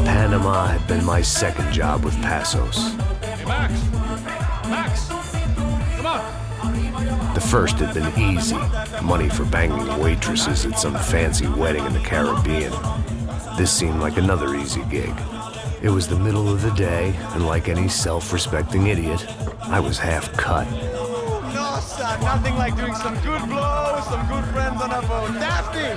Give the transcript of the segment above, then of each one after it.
Panama had been my second job with Passos. Hey, Max! Max! Come on! The first had been easy. Money for banging waitresses at some fancy wedding in the Caribbean. This seemed like another easy gig. It was the middle of the day, and like any self-respecting idiot, I was half cut. No, son, nothing like doing some good blows, some good friends on a boat. Daphne!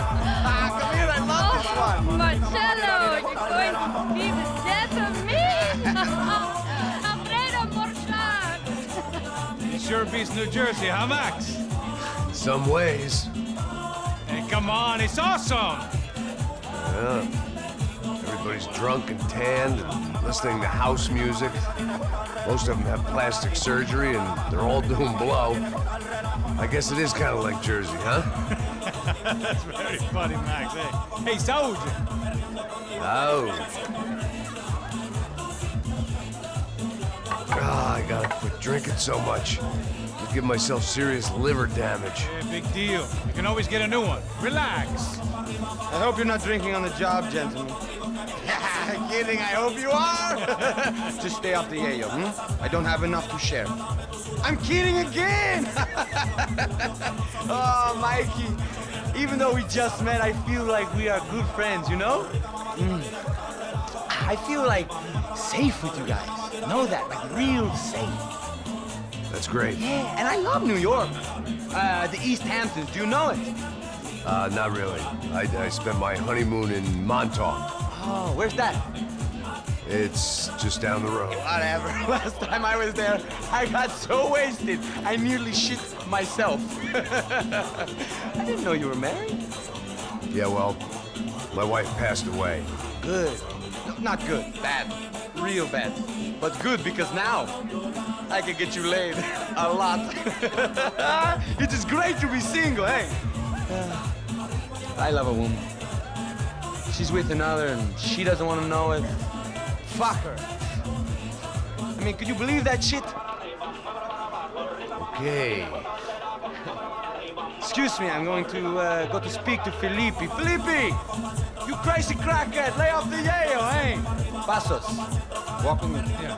Come here, I love this one. Marcello, you're going to be the death of me! Alfredo Morchat! It sure beats Nью-Джерси, huh, Max? Some ways. Hey, come on, it's awesome! Yeah. Everybody's drunk and tanned and listening to house music. Most of them have plastic surgery and they're all doing blow. I guess it is kind of like Jersey, huh? That's very funny, Max. Hey, Saúde! Oh. I gotta quit drinking so much. I'll give myself serious liver damage. Hey, big deal. You can always get a new one. Relax. I hope you're not drinking on the job, gentlemen. Kidding, I hope you are. Just stay off the yayo, I don't have enough to share. I'm kidding again. Oh, Mikey, even though we just met, I feel like we are good friends, you know? I feel like safe with you guys. Know that, like real safe. That's great. Yeah, and I love New York. The East Hamptons, do you know it? Not really. I spent my honeymoon in Montauk. Oh, where's that? It's just down the road. Whatever. Last time I was there, I got so wasted, I nearly shit myself. I didn't know you were married. Yeah, well, my wife passed away. Good. No, not good. Bad. Real bad. But good because now I can get you laid a lot. It is great to be single, hey? I love a woman. She's with another and she doesn't want to know it. Fuck her. I mean, could you believe that shit? Okay. Excuse me, I'm going to go to speak to Felipe. Felipe! You crazy crackhead! Lay off the yayo, eh? Passos. Walk with me. Yeah.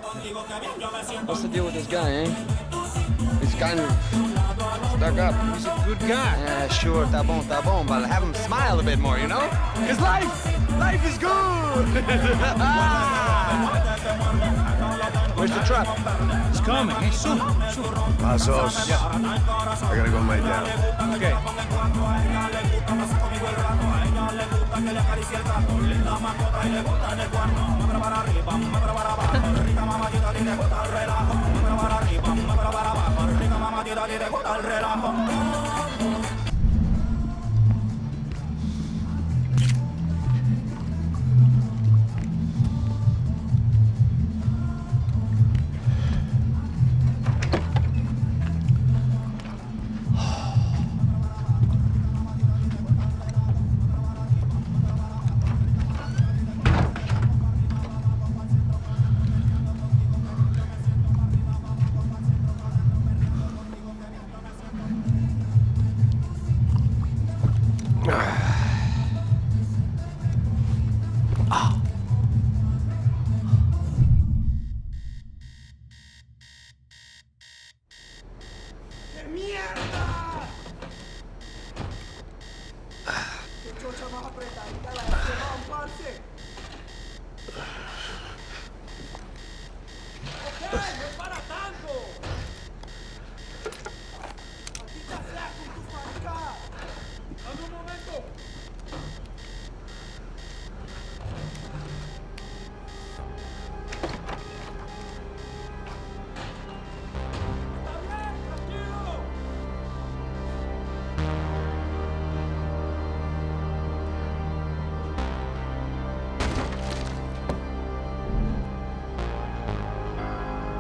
What's the deal with this guy, eh? He's kind of stuck up. He's a good guy. Yeah, sure, tá bom, but have him smile a bit more, you know? Cause life is good! Where's the truck? It's coming. Hey, soon. Passos. Yeah. I gotta go lay down. Okay.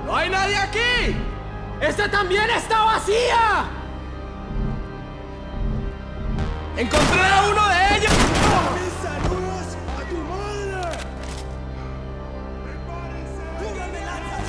¡No hay nadie aquí! ¡Esta también está vacía! ¡Encontré a uno de ellos! ¡Mis saludos a tu madre! ¡Prepárense! ¡Tú me lanzas!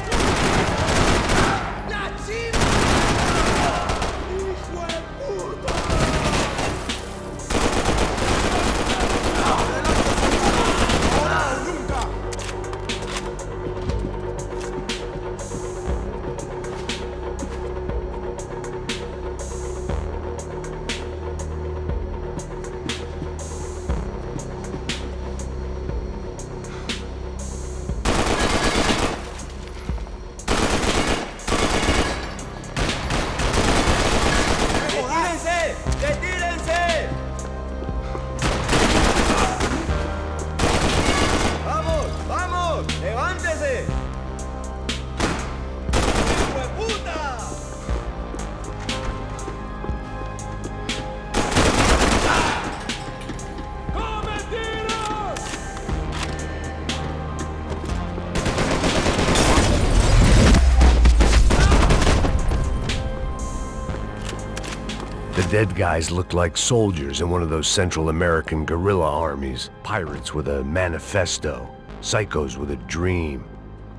dead guys looked like soldiers in one of those Central American guerrilla armies. Pirates with a manifesto. Psychos with a dream.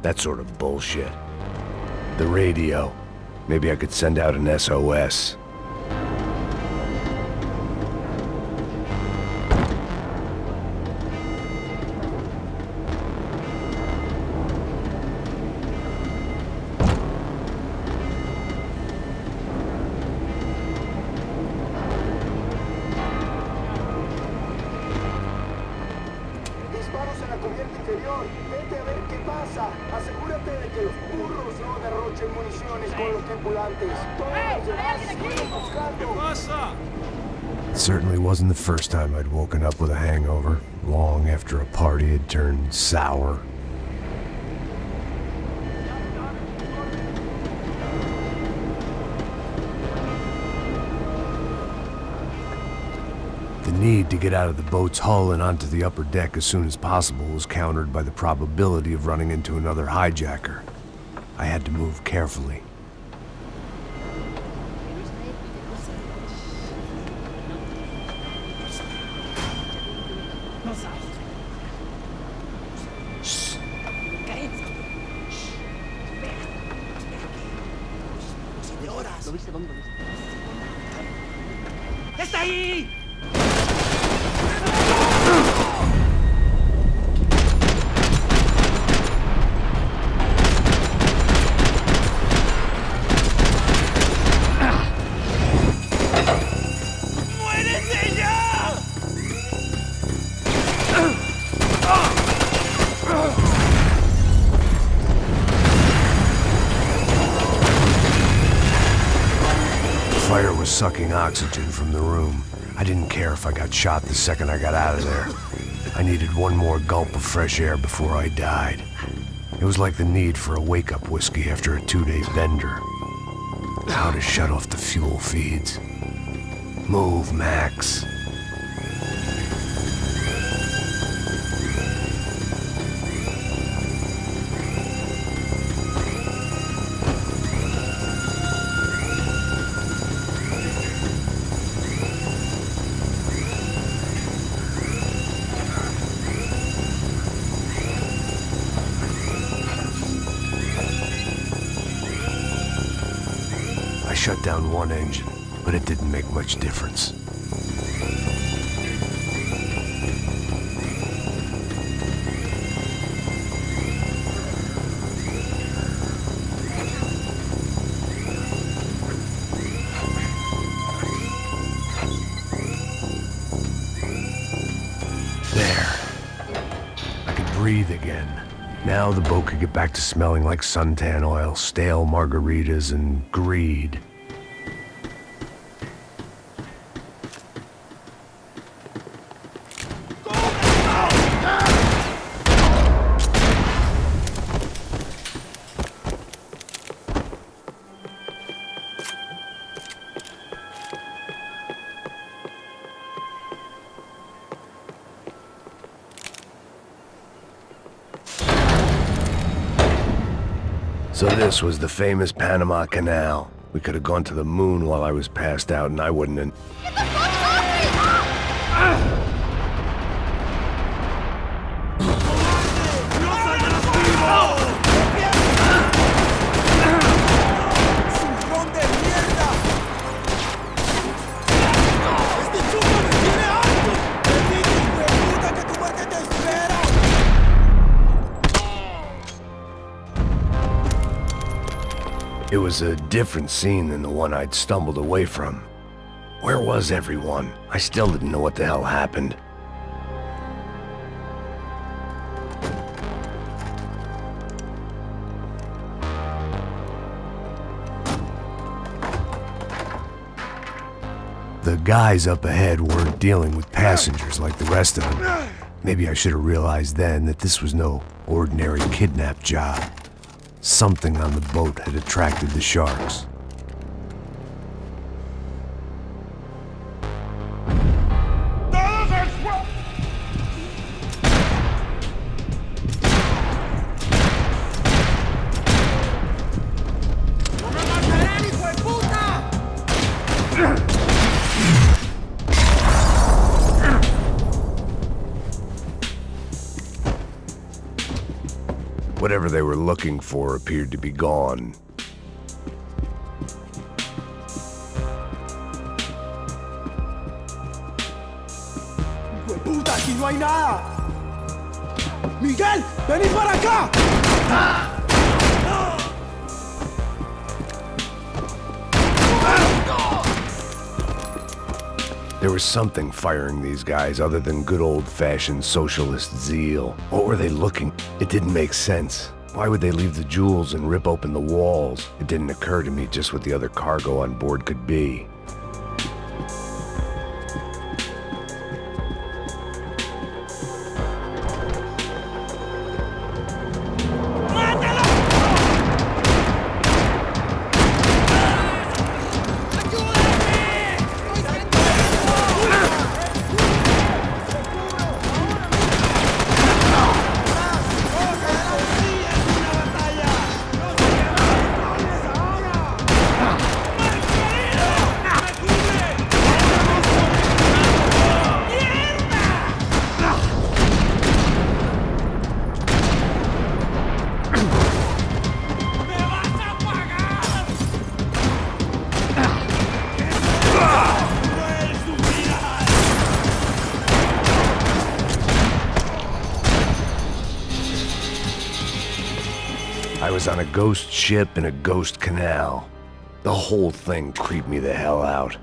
That sort of bullshit. The radio. Maybe I could send out an SOS. It certainly wasn't the first time I'd woken up with a hangover, long after a party had turned sour. The need to get out of the boat's hull and onto the upper deck as soon as possible was countered by the probability of running into another hijacker. I had to move carefully. ¡Está ahí! Fire was sucking oxygen from the room. I didn't care if I got shot the second I got out of there. I needed one more gulp of fresh air before I died. It was like the need for a wake-up whiskey after a 2-day bender. How to shut off the fuel feeds. Move, Max. I shut down one engine, but it didn't make much difference. There. I could breathe again. Now the boat could get back to smelling like suntan oil, stale margaritas, and greed. So this was the famous Panama Canal. We could have gone to the moon while I was passed out and I wouldn't have... Get the fuck off me! ¡Zurrón de mierda! ¡Este chulo me tiene harto! ¡Bendito hijo de puta que tu muerte te espera! It was a different scene than the one I'd stumbled away from. Where was everyone? I still didn't know what the hell happened. The guys up ahead weren't dealing with passengers like the rest of them. Maybe I should have realized then that this was no ordinary kidnap job. Something on the boat had attracted the sharks. Whatever they were looking for appeared to be gone. ¡Puta, aquí no hay nada! ¡Miguel, vení para acá! There was something firing these guys other than good old-fashioned socialist zeal. What were they looking? It didn't make sense. Why would they leave the jewels and rip open the walls? It didn't occur to me just what the other cargo on board could be. I was on a ghost ship in a ghost canal. The whole thing creeped me the hell out.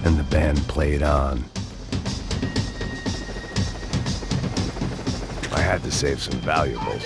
And the band played on. I had to save some valuables.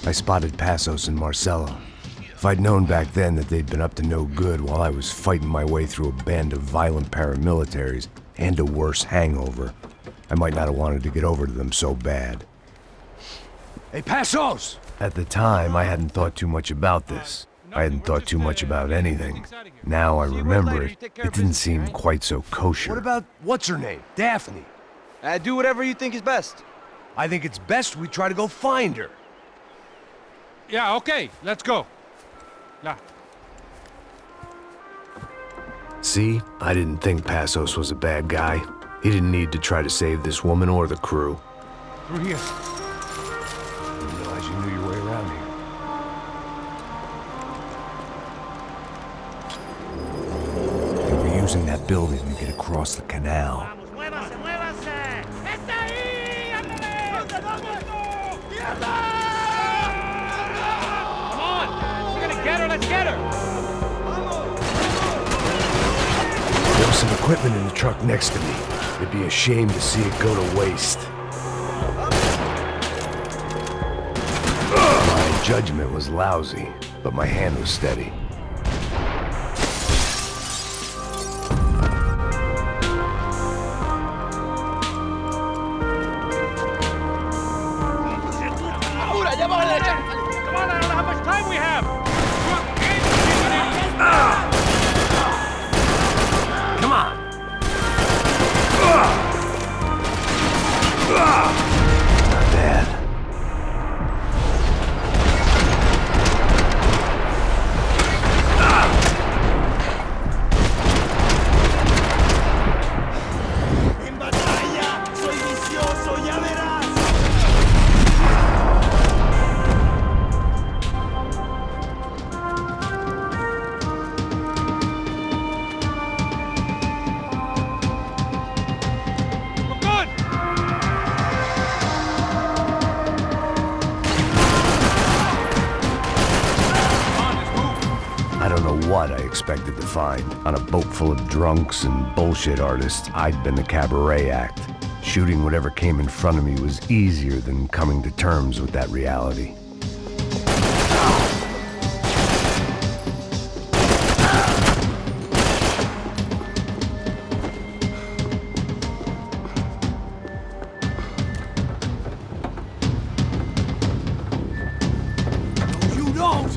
I spotted Passos and Marcelo. If I'd known back then that they'd been up to no good while I was fighting my way through a band of violent paramilitaries and a worse hangover, I might not have wanted to get over to them so bad. Hey, Passos! At the time, I hadn't thought too much about this. I hadn't thought too much about anything. Now I remember it, it didn't seem quite so kosher. What about, what's her name? Daphne. Do whatever you think is best. I think it's best we try to go find her. Yeah, okay, let's go. Yeah. See, I didn't think Passos was a bad guy. He didn't need to try to save this woman or the crew. Through here. I didn't realize you knew your way around here. using that building to get across the canal. Vamos, muévase, muévase. ¡Está ahí! ¡Ándale! ¿Dónde vamos? ¡Mierda! Come on! We're gonna get her, let's get her! There was some equipment in the truck next to me. It'd be a shame to see it go to waste. My judgment was lousy, but my hand was steady. Come on, I don't know how much time we have! Come on! Not bad. En batalla, soy vicioso, ya verás. We're good! I don't know what I expected to find. On a boat full of drunks and bullshit artists, I'd been the cabaret act. Shooting whatever came in front of me was easier than coming to terms with that reality. You don't!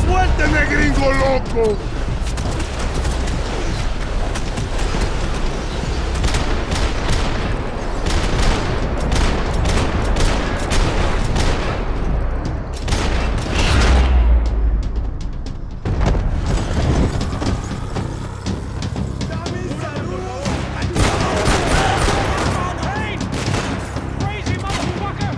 ¡Suélteme, gringo loco! Hey! Crazy motherfucker!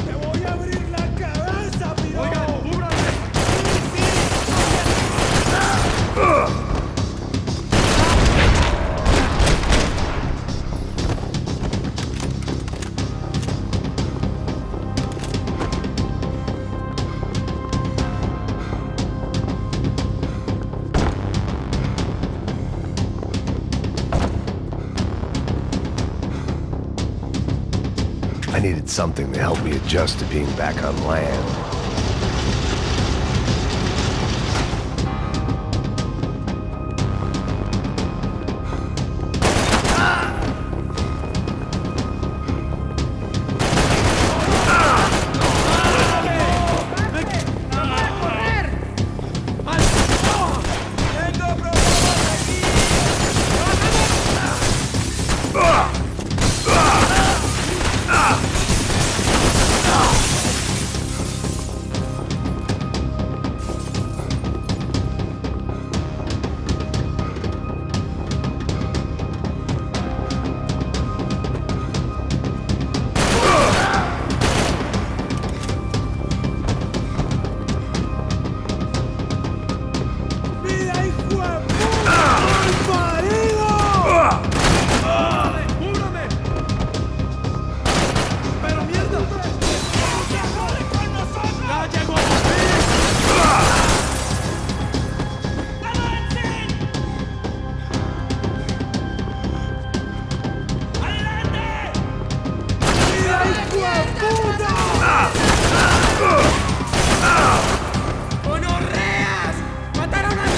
¡Te voy a abrir la cabeza, piro! I needed something to help me adjust to being back on land. ¡Tengo problemas aquí! ¡Mira, hijo de puta! ¡Malparido! ¡Cúbrame! ¡Pero mierda! ¡Se jode con nosotros! ¡Ya llegó por fin! ¡Avancen! ¡Adelante! ¡Mira, hijo de puta! ¡Gonorreas! ¡Mataron a mi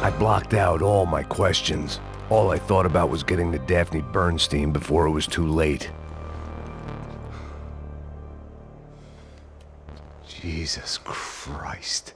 I blocked out all my questions. All I thought about was getting to Daphne Bernstein before it was too late. Jesus Christ.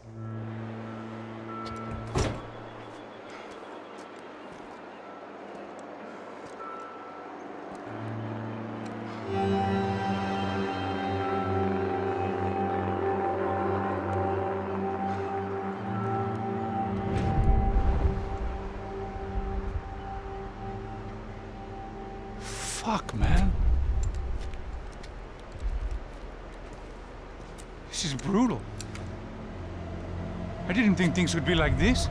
Fuck, man. This is brutal. I didn't think things would be like this.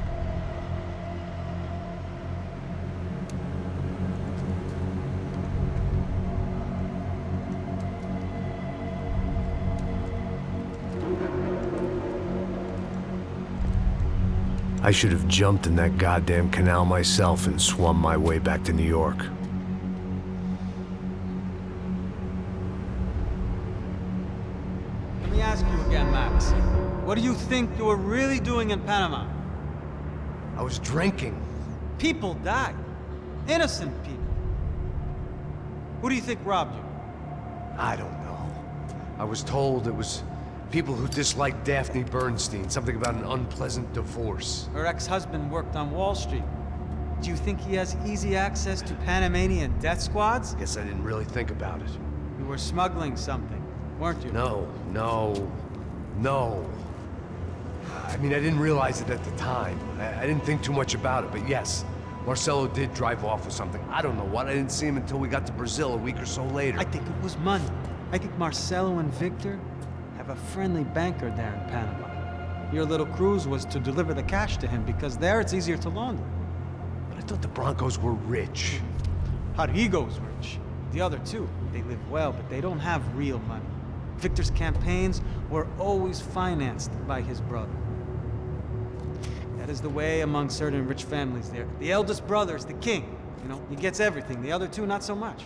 I should have jumped in that goddamn canal myself and swum my way back to New York. Let me ask you again, Max. What do you think you were really doing in Panama? I was drinking. People died. Innocent people. Who do you think robbed you? I don't know. I was told it was people who disliked Daphne Bernstein, something about an unpleasant divorce. Her ex-husband worked on Wall Street. Do you think he has easy access to Panamanian death squads? Guess I didn't really think about it. You were smuggling something, weren't you? No. I mean, I didn't realize it at the time. I didn't think too much about it, but yes, Marcelo did drive off with something. I don't know what. I didn't see him until we got to Brazil a week or so later. I think it was money. I think Marcelo and Victor have a friendly banker there in Panama. Your little cruise was to deliver the cash to him because there it's easier to launder. But I thought the Broncos were rich. Rodrigo's rich. The other two, they live well, but they don't have real money. Victor's campaigns were always financed by his brother. That is the way among certain rich families there. The eldest brother's the king. You know, he gets everything. The other two, not so much.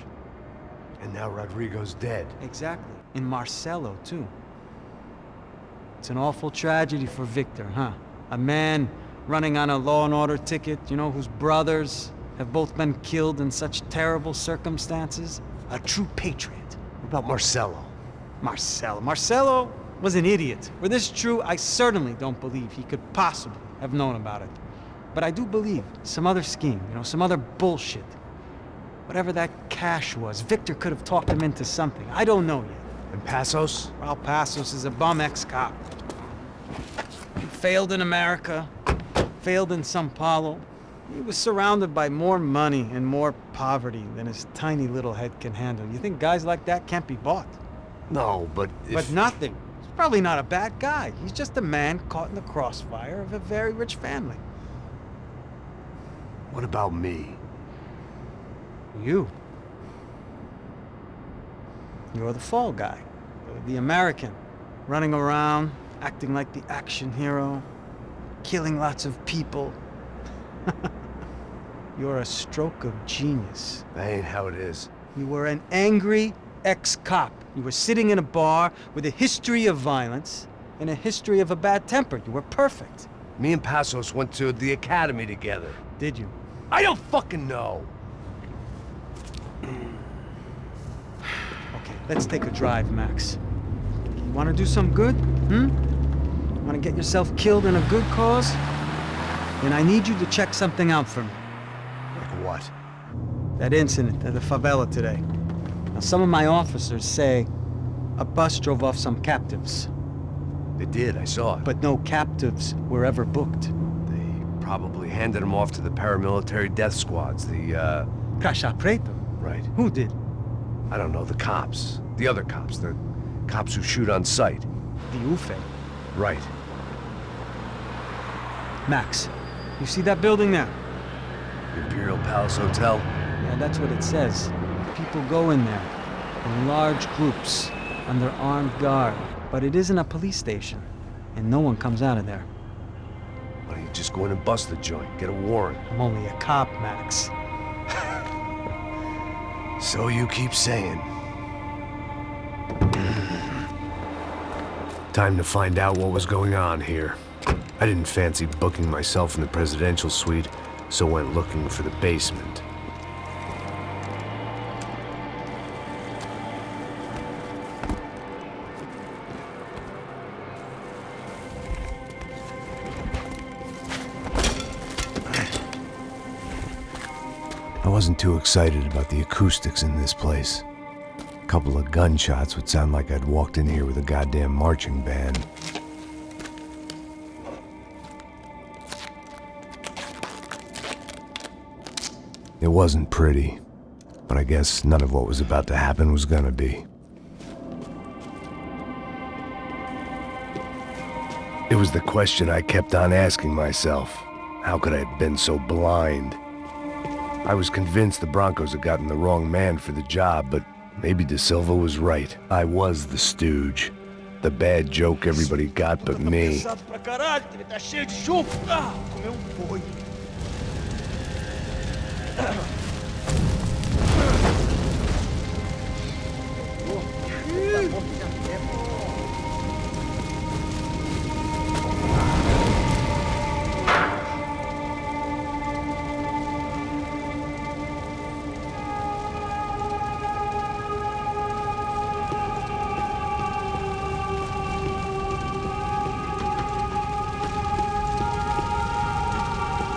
And now Rodrigo's dead. Exactly. And Marcelo, too. It's an awful tragedy for Victor, huh? A man running on a law and order ticket, you know, whose brothers have both been killed in such terrible circumstances. A true patriot. What about Marcelo? Marcelo was an idiot. Were this true, I certainly don't believe he could possibly have known about it. But I do believe some other scheme, you know, some other bullshit. Whatever that cash was, Victor could have talked him into something. I don't know yet. And Passos? Raul Passos is a bum ex-cop. He failed in America, failed in Sao Paulo. He was surrounded by more money and more poverty than his tiny little head can handle. You think guys like that can't be bought? No, but But nothing. He's probably not a bad guy. He's just a man caught in the crossfire of a very rich family. What about me? You. You're the fall guy. You're the American. Running around, acting like the action hero, killing lots of people. You're a stroke of genius. That ain't how it is. You were an angry ex-cop. You were sitting in a bar with a history of violence and a history of a bad temper. You were perfect. Me and Passos went to the academy together. Did you? I don't fucking know. Okay, let's take a drive, Max. You want to do some good? Want to get yourself killed in a good cause? Then I need you to check something out for me. Like what? That incident at the favela today. Now, some of my officers say a bus drove off some captives. They did, I saw it. But no captives were ever booked. They probably handed them off to the paramilitary death squads, the, Caixa Preto? Right. Who did? I don't know, the cops. The other cops, the cops who shoot on sight. The UFE. Right. Max, you see that building there? The Imperial Palace Hotel? Yeah, that's what it says. People go in there, in large groups, under armed guard. But it isn't a police station, and no one comes out of there. Why don't you just go in and bust the joint, get a warrant? I'm only a cop, Max. So you keep saying. Time to find out what was going on here. I didn't fancy booking myself in the presidential suite, so went looking for the basement. I wasn't too excited about the acoustics in this place. A couple of gunshots would sound like I'd walked in here with a goddamn marching band. It wasn't pretty, but but I guess none of what was about to happen was gonna be. It was the question I kept on asking myself. How could I have been so blind? I was convinced the Broncos had gotten the wrong man for the job, but maybe De Silva was right. I was the stooge. The bad joke everybody got but me.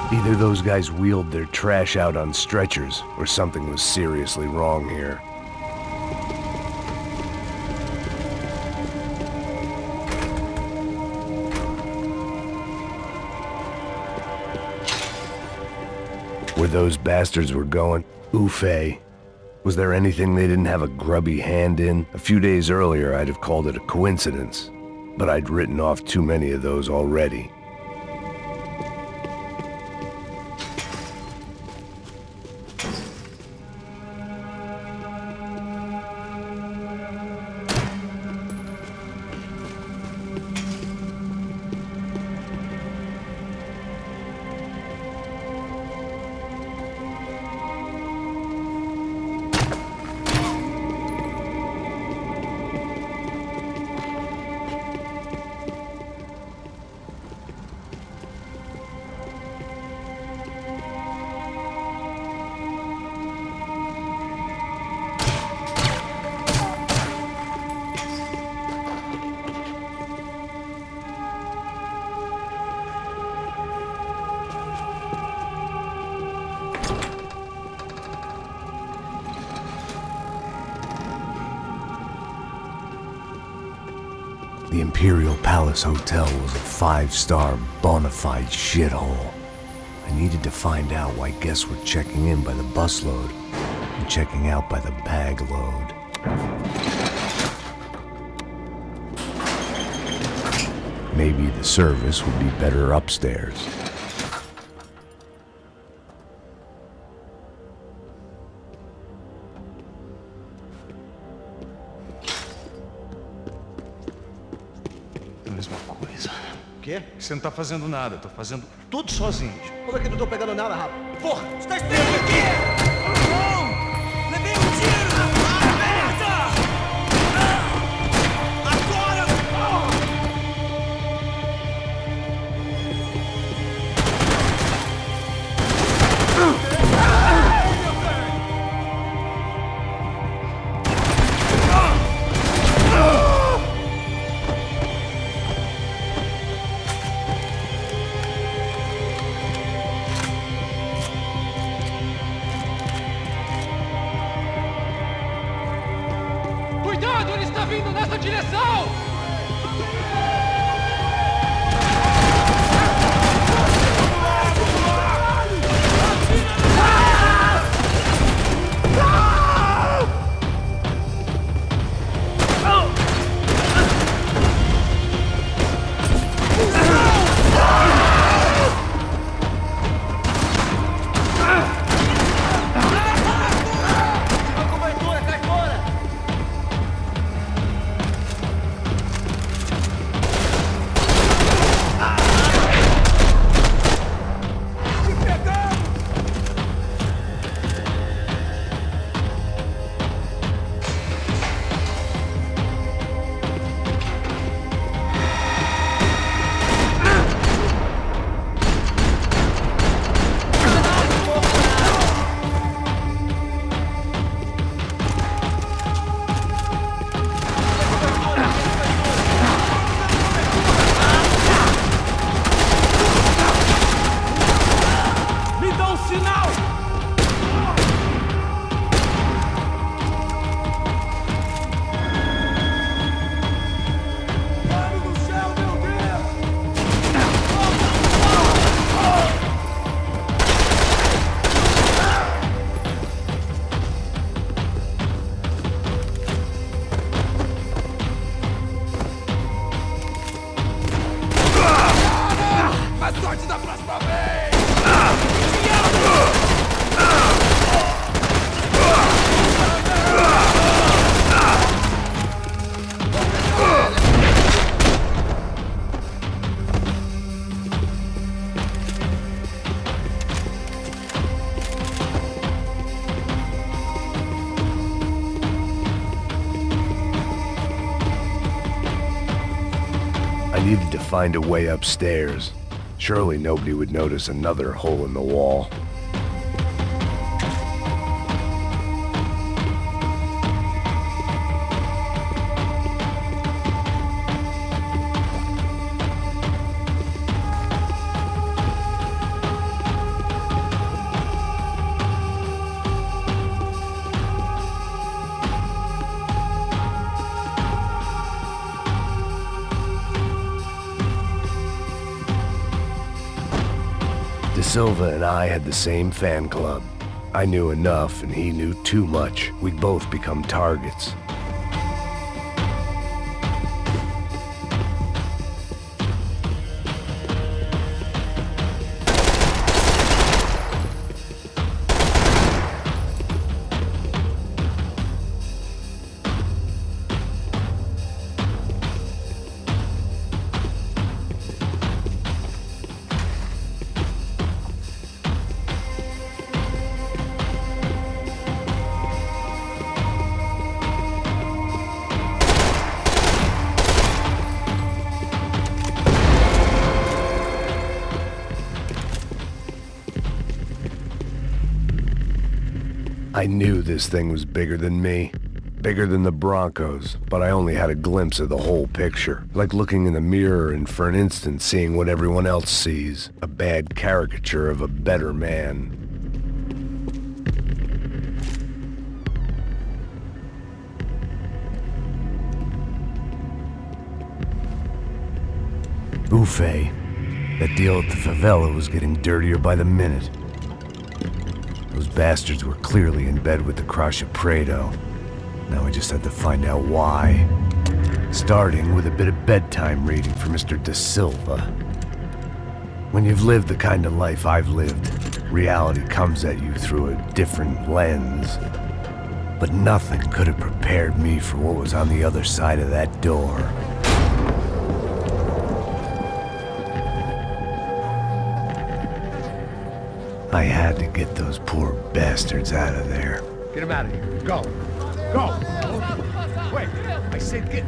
Either those guys wheeled their trash out on stretchers, or something was seriously wrong here. Where those bastards were going, Ufe. Was there anything they didn't have a grubby hand in? A few days earlier, I'd have called it a coincidence, but I'd written off too many of those already. The Imperial Palace Hotel was a 5-star bona fide shithole. I needed to find out why guests were checking in by the busload and checking out by the bag load. Maybe the service would be better upstairs. Quê? Você não tá fazendo nada, eu tô fazendo tudo sozinho. Como é que não tô pegando nada, rapaz? Porra, você tá esperando o quê? Não! Levei um tiro! Aperta! Agora! Cuidado, ele está vindo nessa direção! find a way upstairs. Surely nobody would notice another hole in the wall. De Silva and I had the same fan club. I knew enough and he knew too much. We'd both become targets. I knew this thing was bigger than me, bigger than the Broncos, but I only had a glimpse of the whole picture, like looking in the mirror and for an instant seeing what everyone else sees, a bad caricature of a better man. Ufe, that deal at the favela was getting dirtier by the minute. Those bastards were clearly in bed with the Crusher Prado. Now we just had to find out why. Starting with a bit of bedtime reading for Mr. De Silva. When you've lived the kind of life I've lived, reality comes at you through a different lens. But nothing could have prepared me for what was on the other side of that door. I had to get those poor bastards out of there. Get him out of here. Go. Go. Wait. I said get...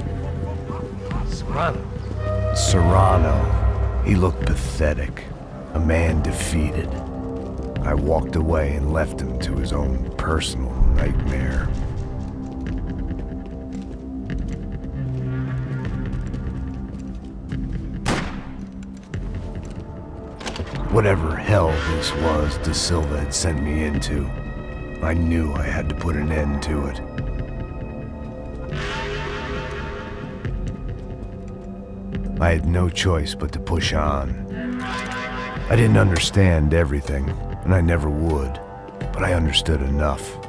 Serrano. Serrano. He looked pathetic. A man defeated. I walked away and left him to his own personal nightmare. Whatever hell this was De Silva had sent me into, I knew I had to put an end to it. I had no choice but to push on. I didn't understand everything, and I never would, but I understood enough.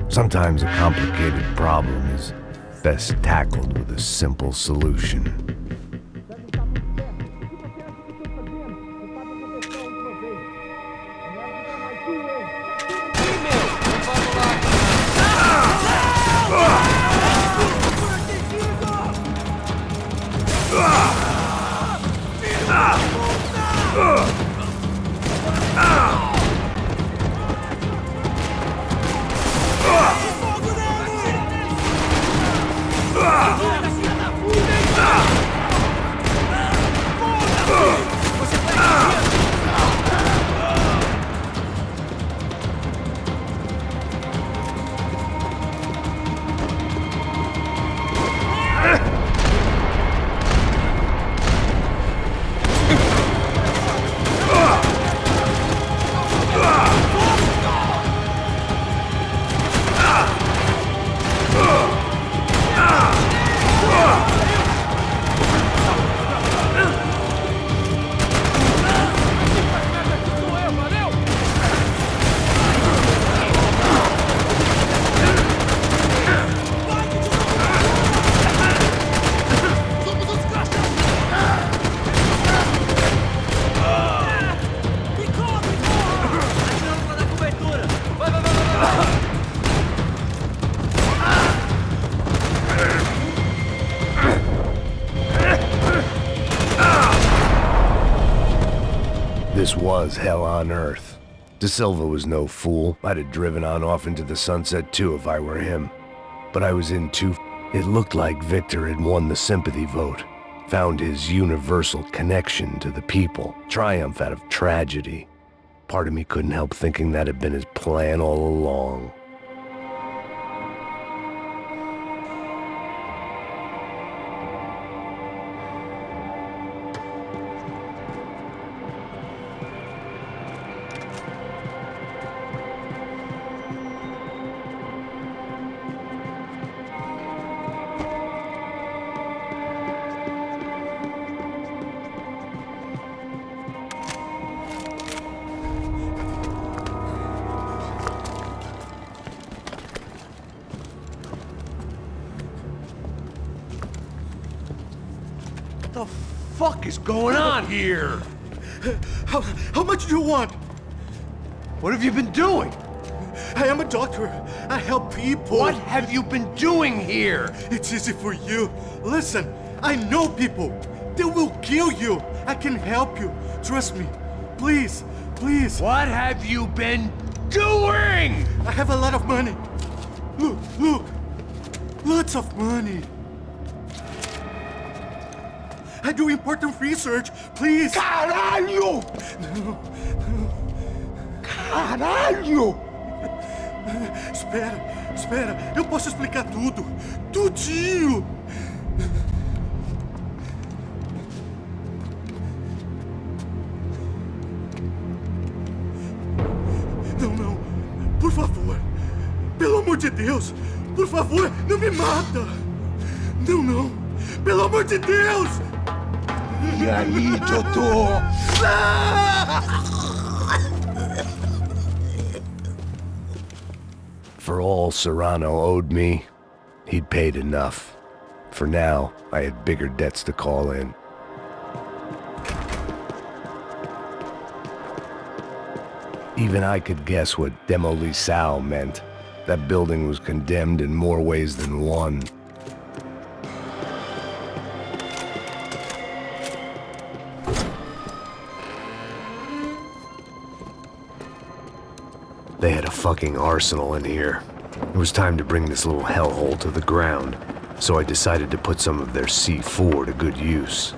Sometimes a complicated problem is best tackled with a simple solution. This was hell on earth. De Silva was no fool. I'd have driven on off into the sunset too if I were him. But I was in too. It looked like Victor had won the sympathy vote. found his universal connection to the people, triumph out of tragedy. Part of me couldn't help thinking that had been his plan all along. What the fuck is going on here? How much do you want? What have you been doing? I am a doctor. I help people. What have you been doing here? It's easy for you. Listen, I know people. They will kill you. I can help you. Trust me. Please, please. What have you been doing? I have a lot of money. Look, look. Lots of money. I do important research. Please. Caralho! No. Caralho! Espera. Eu posso explicar tudo. Tudinho. Não. Por favor. Pelo amor de Deus. Por favor, não me mata. Não. Pelo amor de Deus. E aí, Totó? For all Serrano owed me, he'd paid enough. For now, I had bigger debts to call in. Even I could guess what demolição meant. That building was condemned in more ways than one. They had a fucking arsenal in here. It was time to bring this little hellhole to the ground, so I decided to put some of their C4 to good use.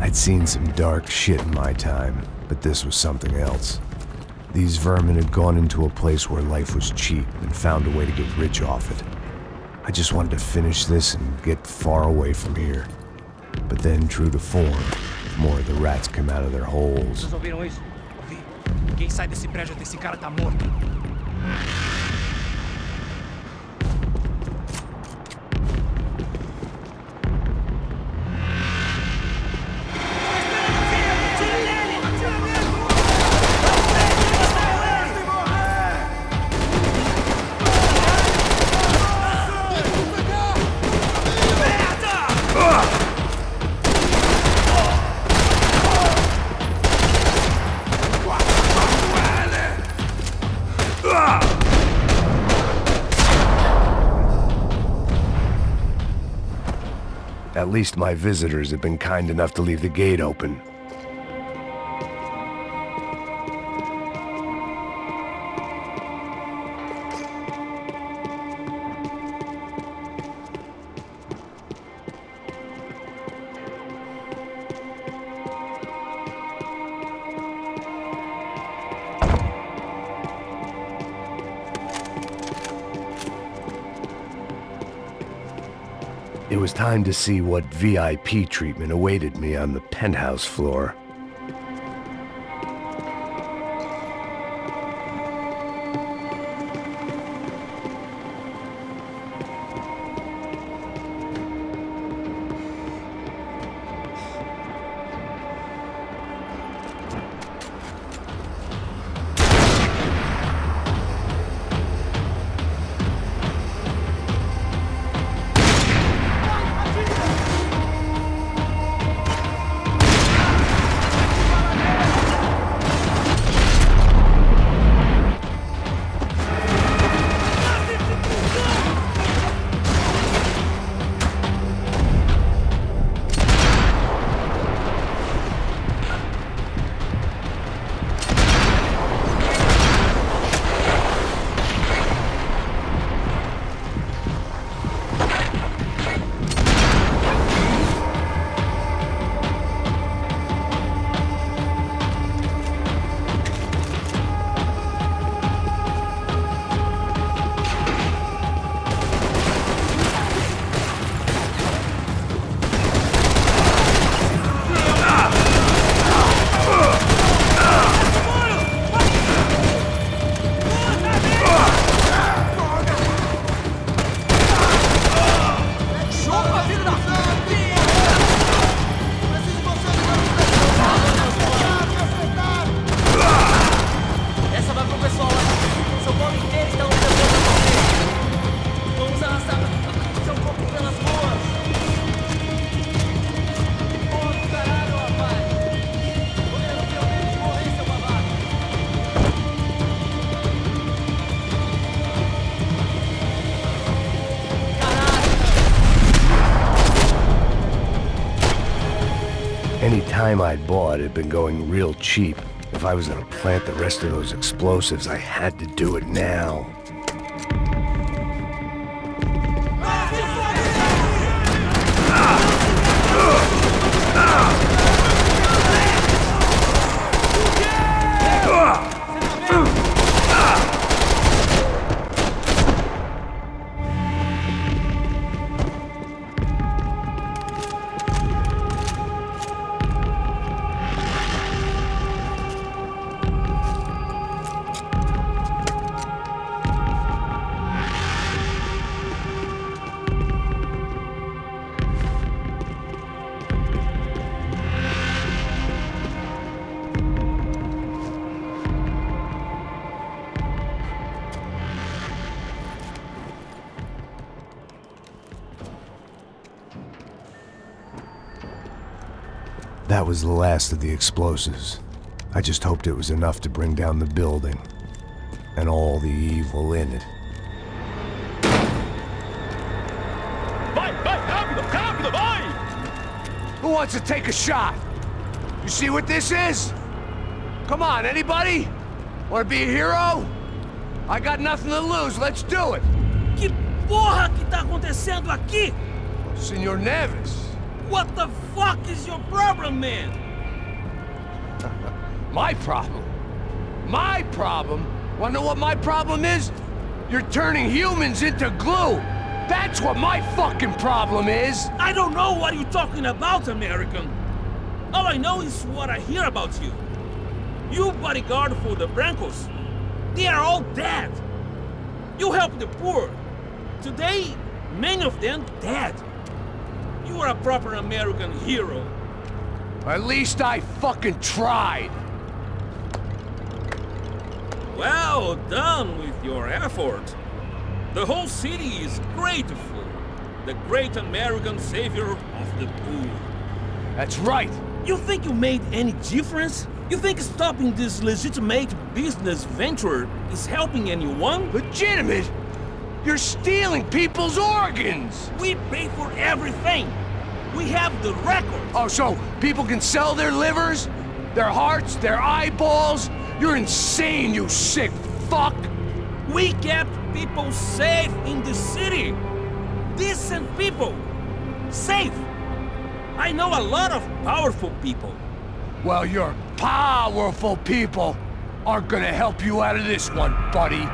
I'd seen some dark shit in my time, but this was something else. These vermin had gone into a place where life was cheap and found a way to get rich off it. I just wanted to finish this and get far away from here. But then, true to form, more of the rats came out of their holes. Vocês ouviram isso? Ouvi. Quem sai desse prédio até esse cara tá morto. At least my visitors had been kind enough to leave the gate open. It was time to see what VIP treatment awaited me on the penthouse floor. Any time I'd bought had been going real cheap. If I was gonna plant the rest of those explosives, I had to do it now. That was the last of the explosives. I just hoped it was enough to bring down the building and all the evil in it. Who wants to take a shot? You see what this is? Come on, anybody? Want to be a hero? I got nothing to lose, let's do it! Que porra que tá acontecendo aqui? Senor Neves. What the fuck is your problem, man? My problem? My problem? Wanna know what my problem is? You're turning humans into glue! That's what my fucking problem is! I don't know what you're talking about, American. All I know is what I hear about you. You bodyguard for the Brancos. They are all dead. You help the poor. Today, many of them dead. You are a proper American hero. At least I fucking tried. Well done with your effort. The whole city is grateful. The great American savior of the poor. That's right. You think you made any difference? You think stopping this legitimate business venture is helping anyone? Legitimate? You're stealing people's organs! We pay for everything. We have the record. Oh, so people can sell their livers? Their hearts? Their eyeballs? You're insane, you sick fuck! We kept people safe in the city. Decent people. Safe. I know a lot of powerful people. Well, your powerful people aren't gonna help you out of this one, buddy.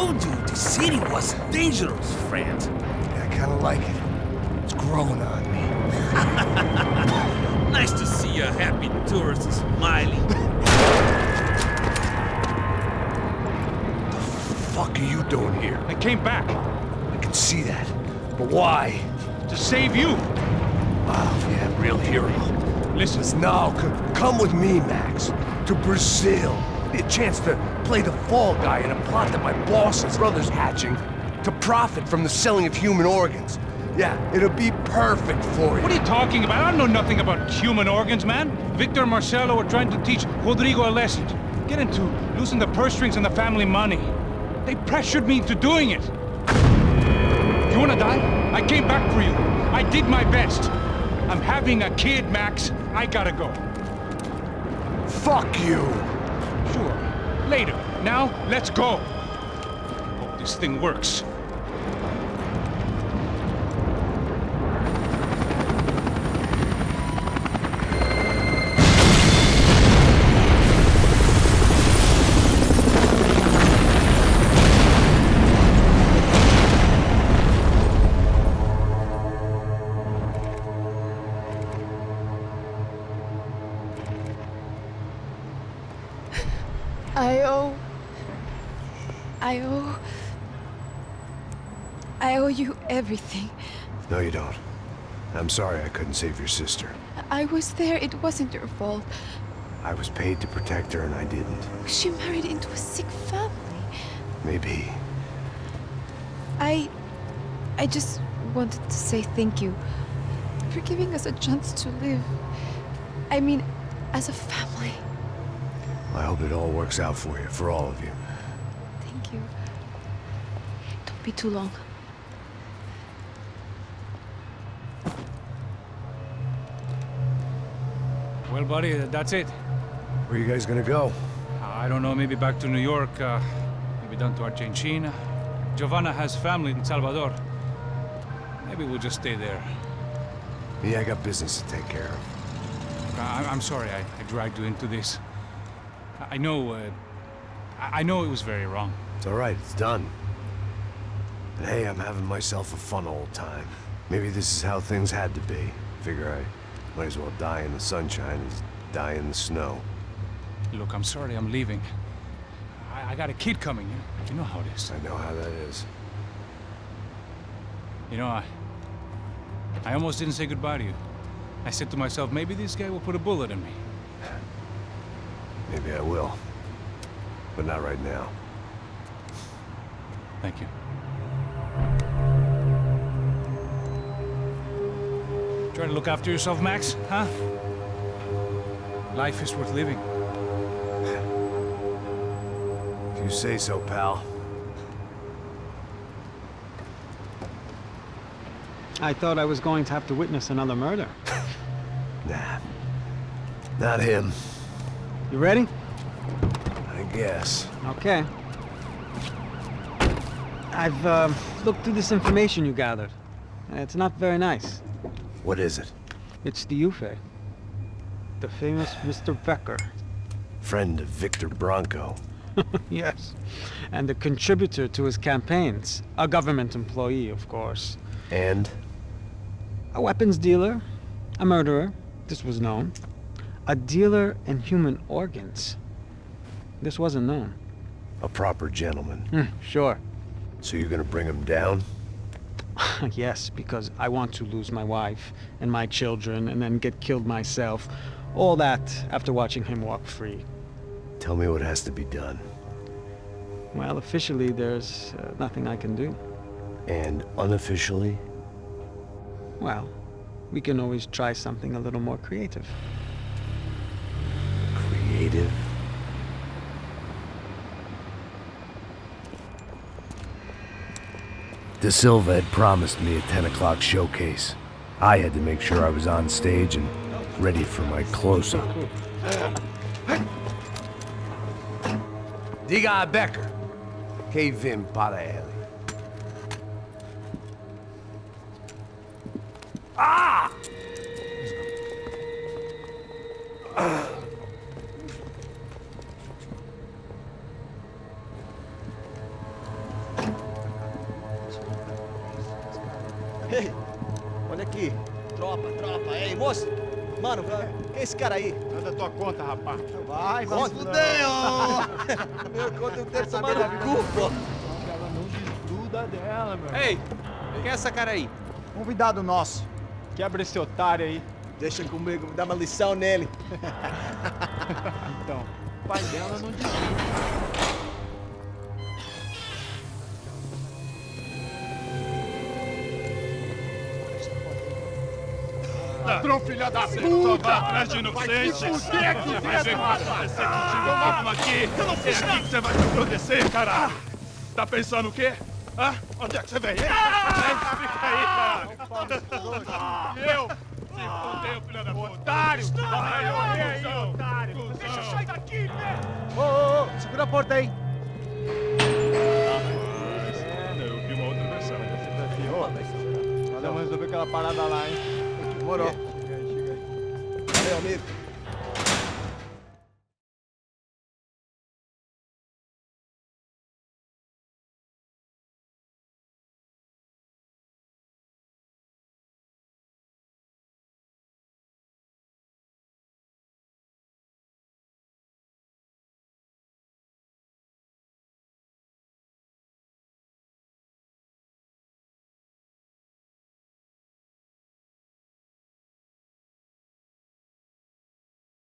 told you the city was dangerous, friend. I kinda like it. It's growing on me. Nice to see a happy tourist smiling. The fuck are you doing here? I came back I can see that. But why? to save you. Oh, yeah, real hero. Listen, No, come with me, Max. To Brazil. Be a chance to play the fall guy in a plot that my boss and brother's hatching to profit from the selling of human organs. Yeah, it'll be perfect for you. what are you talking about? I don't know nothing about human organs, man. Victor and Marcelo were trying to teach Rodrigo a lesson. Get into losing the purse strings and the family money. They pressured me into doing it. You wanna die? I came back for you. I did my best. I'm having a kid, Max. I gotta go. Fuck you. Sure. Later. Now, let's go. Hope this thing works. I owe you everything. No, you don't. I'm sorry I couldn't save your sister. I was there, it wasn't your fault. I was paid to protect her and I didn't. She married into a sick family. Maybe. I just wanted to say thank you for giving us a chance to live. I mean, as a family. I hope it all works out for you, for all of you. Thank you. Don't be too long. Well, buddy, that's it. Where are you guys gonna go? I don't know, maybe back to New York, maybe down to Argentina. Giovanna has family in Salvador. Maybe we'll just stay there. Yeah, I got business to take care of. I'm sorry I dragged you into this. I know it was very wrong. It's all right, it's done. But hey, I'm having myself a fun old time. Maybe this is how things had to be. Figure I might as well die in the sunshine as die in the snow. Look, I'm sorry I'm leaving. I got a kid coming, you know how it is. I know how that is. You know, I almost didn't say goodbye to you. I said to myself, maybe this guy will put a bullet in me. Maybe I will. But not right now. Thank you. Try to look after yourself, Max, huh? Life is worth living. If you say so, pal. I thought I was going to have to witness another murder. Nah. Not him. You ready? I guess. Okay. I've looked through this information you gathered. It's not very nice. What is it? It's the Ufe. The famous Mr. Becker. Friend of Victor Bronco. Yes. And a contributor to his campaigns. A government employee, of course. And? A weapons dealer. A murderer. This was known. A dealer in human organs. This wasn't known. A proper gentleman. Sure. So you're gonna bring him down? Yes, because I want to lose my wife and my children and then get killed myself. All that after watching him walk free. Tell me what has to be done. Well, officially, there's nothing I can do. And unofficially? Well, we can always try something a little more creative. Creative? De Silva had promised me a 10 o'clock showcase. I had to make sure I was on stage and ready for my close-up. Diga Becker. Que vim para ele. Ah! Ei, olha aqui. Tropa. Ei, moço. Mano, quem é esse cara aí? Manda tua conta, rapaz. Vai, fudeu! Meu conta eu quero tomar no cu, pô. Ela não desgruda dela, meu. Ei, quem é essa cara aí? Convidado nosso. Quebra esse otário aí. Deixa comigo, me dá uma lição nele. Então, o pai dela não desgruda. Ladrão, filha da puta! Vai atrás de inocentes! Vai ver o que vai acontecer contigo mesmo aqui! É aqui que você vai se proteger, caralho! Tá pensando o quê? Hã? Onde é que você vem? Fica aí, caralho! E eu? Se fodeu, filha da puta! Otário! Vai, aí, otário! Deixa eu sair daqui, né? Ô, segura a porta aí. Eu vi uma outra versão. Vamos resolver aquela parada lá, hein? Demorou. Chega aí. Valeu, amigo.